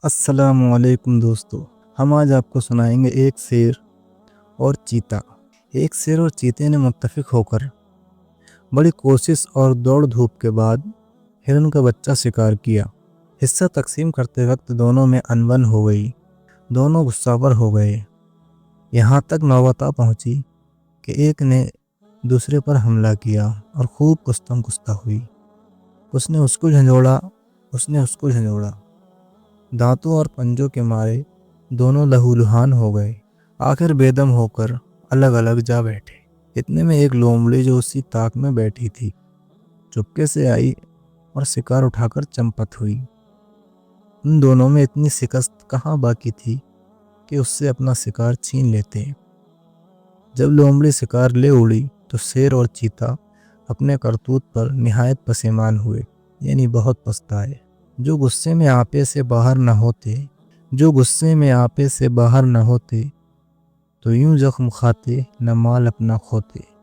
السلام علیکم دوستو، ہم آج آپ کو سنائیں گے ایک شیر اور چیتا۔ ایک شیر اور چیتے نے متفق ہو کر بڑی کوشش اور دوڑ دھوپ کے بعد ہرن کا بچہ شکار کیا۔ حصہ تقسیم کرتے وقت دونوں میں انبن ہو گئی، دونوں غصہ ور ہو گئے۔ یہاں تک نوبت پہنچی کہ ایک نے دوسرے پر حملہ کیا اور خوب کشتم کشتہ ہوئی۔ اس نے اس کو جھنجھوڑا، دانتوں اور پنجوں کے مارے دونوں لہولہان ہو گئے۔ آخر بے دم ہو کر الگ الگ جا بیٹھے۔ اتنے میں ایک لومڑی جو اسی تاک میں بیٹھی تھی چپکے سے آئی اور شکار اٹھا کر چمپت ہوئی۔ ان دونوں میں اتنی شکست کہاں باقی تھی کہ اس سے اپنا شکار چھین لیتے۔ جب لومڑی شکار لے اڑی تو شیر اور چیتا اپنے کرتوت پر نہایت پشیمان ہوئے، یعنی بہت پچھتائے۔ جو غصے میں آپے سے باہر نہ ہوتے تو یوں زخم کھاتے نہ مال اپنا کھوتے۔